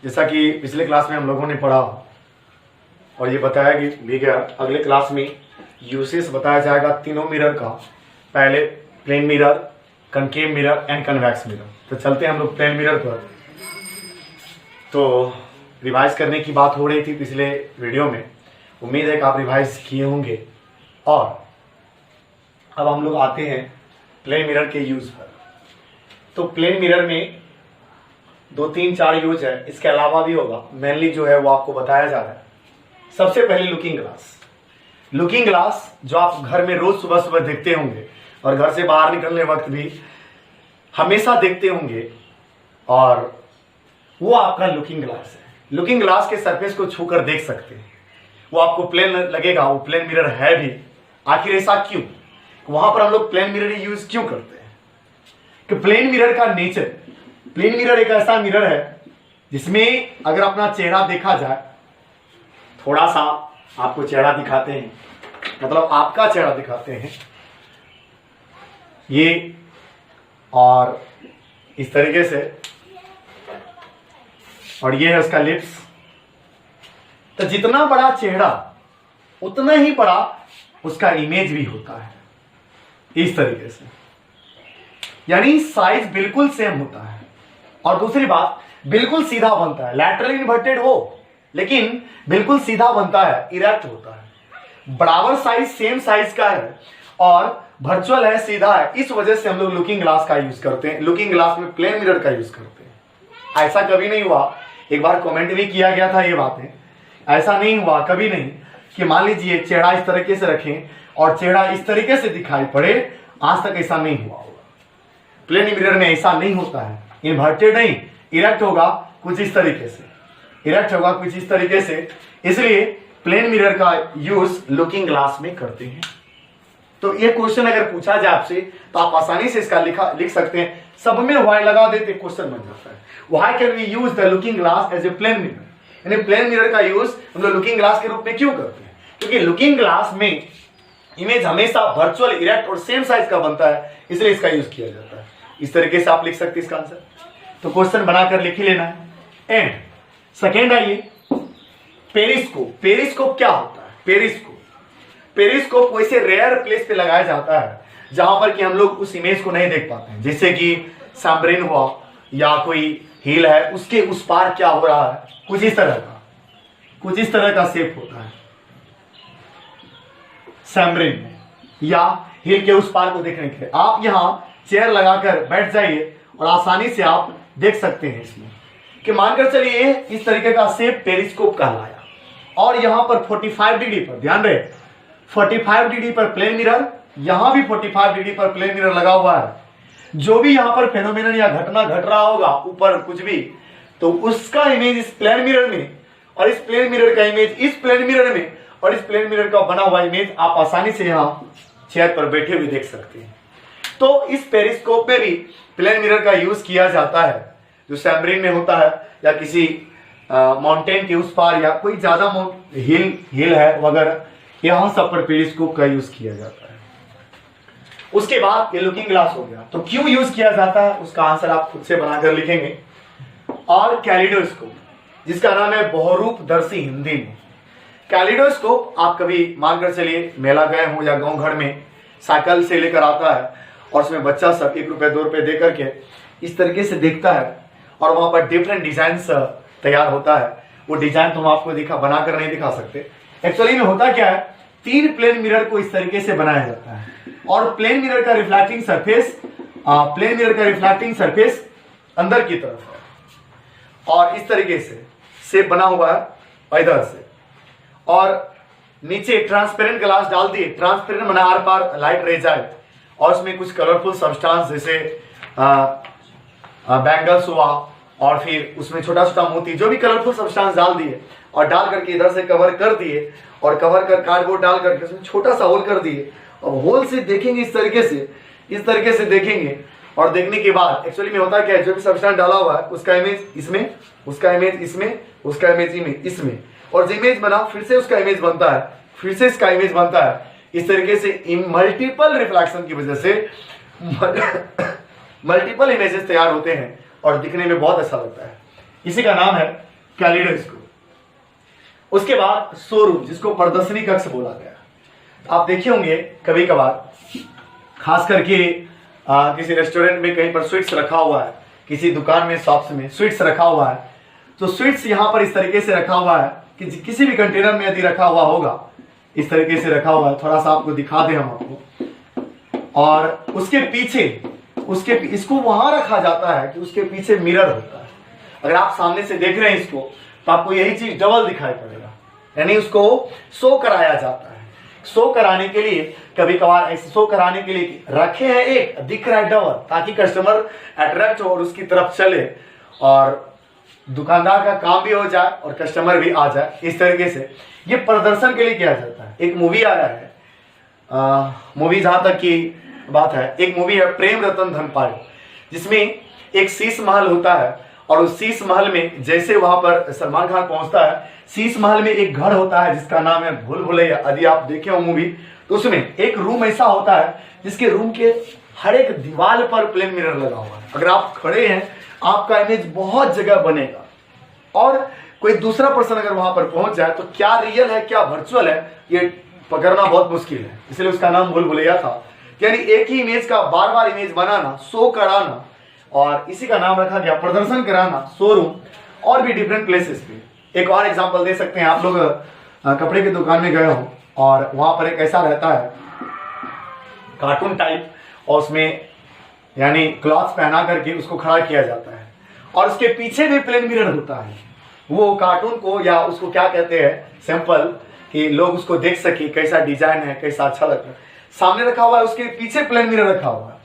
जैसा कि पिछले क्लास में हम लोगों ने पढ़ा और ये बताया कि भी गया, अगले क्लास में यूसेस बताया जाएगा तीनों मिरर का। पहले plane mirror, concave mirror and convex mirror. तो चलते हैं हम लोग प्लेन मिरर पर। तो रिवाइज करने की बात हो रही थी पिछले वीडियो में, उम्मीद है कि आप रिवाइज किए होंगे। और अब हम लोग आते हैं प्लेन मिरर के यूज पर। तो प्लेन मिरर में 2 3 4 यूज है, इसके अलावा भी होगा। मेनली जो है वो आपको बताया जा रहा है। सबसे पहले लुकिंग ग्लास। लुकिंग ग्लास जो आप घर में रोज सुबह सुबह देखते होंगे और घर से बाहर निकलने वक्त भी हमेशा देखते होंगे, और वो आपका लुकिंग ग्लास है। लुकिंग ग्लास के सरफेस को छूकर देख सकते हैं, वो आपको प्लेन लगेगा, वो प्लेन मिरर है भी। आखिर ऐसा क्यों? वहां पर हम लोग प्लेन मिरर यूज क्यों करते हैं? कि प्लेन मिरर का नेचर, प्लेन मिरर एक ऐसा मिरर है जिसमें अगर अपना चेहरा देखा जाए, थोड़ा सा आपको चेहरा दिखाते हैं, मतलब आपका चेहरा दिखाते हैं ये, और इस तरीके से, और ये है उसका लिप्स। तो जितना बड़ा चेहरा उतना ही बड़ा उसका इमेज भी होता है, इस तरीके से, यानी साइज बिल्कुल सेम होता है। और दूसरी बात, बिल्कुल सीधा बनता है। लैटरल इन्वर्टेड हो लेकिन बिल्कुल सीधा बनता है, इरेक्ट होता है, बराबर साइज, सेम साइज का है और वर्चुअल है, सीधा है। इस वजह से हम लोग लुकिंग ग्लास का यूज करते हैं, लुकिंग ग्लास में प्लेन मिरर का यूज करते हैं। ऐसा कभी नहीं हुआ, एक बार कमेंट भी किया गया था ये बातें, ऐसा नहीं हुआ कभी नहीं कि मान लीजिए चेहरा इस तरीके से रखें और चेहरा इस तरीके से दिखाई पड़े। आज तक ऐसा नहीं हुआ होगा। प्लेन मिरर में ऐसा नहीं होता है, इन्वर्टेड नहीं, इरेक्ट होगा कुछ इस तरीके से, इरेक्ट होगा कुछ इस तरीके से। इसलिए प्लेन मिरर का यूज लुकिंग ग्लास में करते हैं। तो ये क्वेश्चन अगर पूछा जाए आपसे तो आप आसानी से इसका लिख सकते हैं। सब में व्हाई लगा देते, क्वेश्चन बन जाता है। Why can we use the looking glass as a plane mirror? यानी प्लेन मिरर का यूज हम लोग लुकिंग ग्लास के रूप में क्यों करते हैं? क्योंकि लुकिंग ग्लास में इमेज हमेशा वर्चुअल, इरेक्ट और सेम साइज का बनता है, इसलिए इसका यूज किया जाता है। इस तरीके से आप लिख सकते हैं इसका आंसर। तो क्वेश्चन बनाकर लिख ही लेना है। एंड सेकेंड आइए, पेरिस्कोप। पेरिस्कोप क्या होता है? पेरिस्कोप, पेरिस्कोप वैसे रेयर प्लेस पे लगाया जाता है जहां पर कि हम लोग उस इमेज को नहीं देख पाते हैं। जैसे कि सबमरीन हुआ या कोई हिल है, उसके उस पार क्या हो रहा है, कुछ इस तरह का, कुछ इस तरह का शेप होता है सबमरीन में, या हिल के उस पार को देखने के लिए आप यहां चेयर लगाकर बैठ जाइए और आसानी से आप देख सकते हैं इसमें कि मानकर चलिए इस तरीके का शेप पेरिस्कोप कहलाया। और यहां पर 45 डिग्री पर, ध्यान रहे 45 डिग्री पर प्लेन मिरर, यहां भी 45 डिग्री पर प्लेन मिरर लगा हुआ है। जो भी यहां पर फेनोमेनन या घटना घट रहा होगा ऊपर कुछ भी, तो उसका इमेज इस प्लेन मिरर में, और इस प्लेन मिरर का इमेज इस प्लेन मिरर में, और इस प्लेन मिरर का बना हुआ इमेज आप आसानी से यहां चेयर पर बैठे हुए देख सकते हैं। तो इस पेरिस्कोप में भी प्लेन मिरर का यूज किया जाता है, जो सबमरीन में होता है या किसी माउंटेन के उस पार, या कोई ज्यादा हिल है वगैरह, यहां सब पर पेरिस्कोप का यूज किया जाता है। उसके बाद ये लुकिंग ग्लास हो गया। तो क्यों यूज किया जाता है उसका आंसर आप खुद से बनाकर लिखेंगे। और कैलिडोस्कोप, जिसका नाम है बहुरूपदर्शी हिंदी में। कैलिडोस्कोप आप कभी मानकर चलिए मेला गए हो या गांव घर में साइकिल से लेकर आता है और उसमें बच्चा सब 1 रुपए 2 रुपए दे करके इस तरीके से देखता है और वहां पर डिफरेंट डिजाइन तैयार होता है। वो डिजाइन तो हम आपको बनाकर नहीं दिखा सकते। एक्चुअली में होता क्या है, 3 प्लेन मिरर को इस तरीके से बनाया जाता है और प्लेन मिरर का रिफ्लेक्टिंग सरफेस अंदर की तरफ है और इस तरीके से शेप बना हुआ है इधर से, और नीचे ट्रांसपेरेंट ग्लास डाल दिए। ट्रांसपेरेंट बना आर पार लाइट रह जाए और उसमें कुछ कलरफुल सब्सटेंस जैसे बैंगल्स हुआ और फिर उसमें छोटा छोटा मोती, जो भी कलरफुल सब्सटेंस डाल दिए और डाल करके इधर से कवर कर दिए और कवर कर कार्डबोर्ड डाल करके उसमें छोटा सा होल कर दिए। और होल से देखेंगे इस तरीके से देखेंगे और देखने के बाद एक्चुअली में होता क्या है, जो भी सब्सटेंस डाला हुआ है उसका इमेज इसमें, उसका इमेज इसमें, उसका इमेज इसमें, और जो इमेज बना फिर से उसका इमेज बनता है, फिर से इसका इमेज बनता है। इस तरीके से मल्टीपल रिफ्लेक्शन की वजह से मल्टीपल इमेजेस तैयार होते हैं और दिखने में बहुत अच्छा लगता है। इसी का नाम है कैलिडोस्कोप। उसके बाद शोरूम, जिसको प्रदर्शनी कक्ष बोला गया। आप देखे होंगे कभी कभार, खास करके किसी रेस्टोरेंट में कहीं पर स्वीट्स रखा हुआ है, किसी दुकान में, शॉप्स में स्वीट्स रखा हुआ है, तो स्वीट्स यहाँ पर इस तरीके से रखा हुआ है कि किसी भी कंटेनर में यदि रखा हुआ होगा, इस तरीके से रखा हुआ है, थोड़ा सा आपको दिखा दें हम आपको, और उसके पीछे इसको वहां रखा जाता है कि उसके पीछे मिरर होता है। अगर आप सामने से देख रहे हैं इसको, तो आपको यही चीज डबल दिखाई पड़ेगा, यानी उसको शो कराया जाता है। शो कराने के लिए, कभी कभार ऐसे शो कराने के लिए रखे हैं एक, दिख रहा है डबल, ताकि कस्टमर अट्रैक्ट हो और उसकी तरफ चले और दुकानदार का काम भी हो जाए और कस्टमर भी आ जाए। इस तरीके से ये प्रदर्शन के लिए किया जाता है। एक मूवी आया है, मूवी जहां तक की बात है, एक मूवी है प्रेम रतन धन पायो, जिसमें एक शीश महल होता है और उस शीश महल में जैसे वहां पर सलमान खान पहुंचता है, शीश महल में एक घर होता है जिसका नाम है भूल भुलैया। यदि आप देखे हो मूवी, तो उसमें एक रूम ऐसा होता है जिसके रूम के हर एक दीवार पर प्लेन मिरर लगा हुआ है। अगर आप खड़े हैं, आपका इमेज बहुत जगह बनेगा और कोई दूसरा पर्सन अगर वहां पर पहुंच जाए तो क्या रियल है क्या वर्चुअल है, ये पकड़ना बहुत मुश्किल है। इसलिए उसका नाम भूल भुलैया था। यानी एक ही इमेज का बार बार इमेज बनाना, शो कराना, और इसी का नाम रखा गया प्रदर्शन कराना, शोरूम। और भी डिफरेंट प्लेसेस पे एक और एग्जांपल दे सकते हैं। आप लोग कपड़े की दुकान में गए हो और वहां पर एक ऐसा रहता है कार्टून टाइप, और उसमें यानी क्लॉथ पहना करके उसको खड़ा किया जाता है और उसके पीछे भी प्लेन मिरर होता है। वो कार्टून को, या उसको क्या कहते हैं, सैंपल, कि लोग उसको देख सके कैसा डिजाइन है, कैसा अच्छा लगता है, सामने रखा हुआ है। उसके पीछे प्लेन मिरर रखा हुआ है।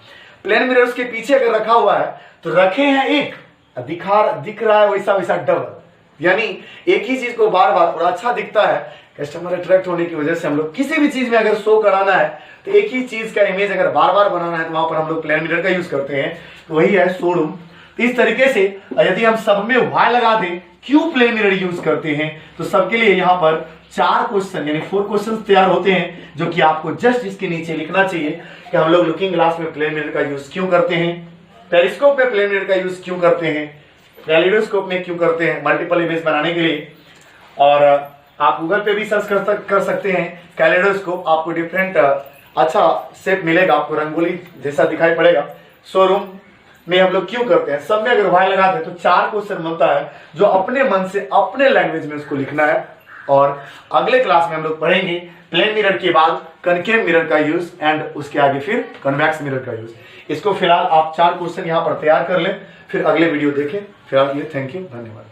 प्लेन मिरर उसके पीछे अगर रखा हुआ है तो रखे हैं एक, दिख रहा है वैसा वैसा डबल। यानी एक ही चीज को बार बार, और अच्छा दिखता है, कस्टमर अट्रैक्ट होने की वजह से हम लोग किसी भी चीज में अगर शो कराना है तो एक ही चीज का इमेज अगर बार बार बनाना है तो वहां पर हम लोग प्लेन मिरर का यूज करते हैं। तो वही है शोरूम। तो इस तरीके से यदि हम सब में वाई लगा दें, क्यों प्लेन मिरर यूज करते हैं, तो सबके लिए यहाँ पर 4 क्वेश्चन यानी 4 क्वेश्चन तैयार होते हैं, जो कि आपको जस्ट इसके नीचे लिखना चाहिए कि हम लोग लुकिंग ग्लास में प्लेन मिरर का यूज क्यों करते हैं, पेरिस्कोप में प्लेन मिरर का यूज क्यों करते हैं, कैलिडोस्कोप में क्यों करते हैं, मल्टीपल इमेज बनाने के लिए। और आप गूगल पे भी सर्च कर सकते हैं कैलिडोस्कोप, आपको डिफरेंट अच्छा शेप मिलेगा, आपको रंगोली जैसा दिखाई पड़ेगा। शोरूम में हम लोग क्यों करते हैं, सब में अगर वाई लगाते हैं तो 4 क्वेश्चन बनता है, जो अपने मन से अपने लैंग्वेज में उसको लिखना है। और अगले क्लास में हम लोग पढ़ेंगे प्लेन मिरर के बाद कनकेव मिरर का यूज एंड उसके आगे फिर कन्वेक्स मिरर का यूज। इसको फिलहाल आप 4 क्वेश्चन यहाँ पर तैयार कर लें, फिर अगले वीडियो देखें। फिलहाल के लिए थैंक यू, धन्यवाद।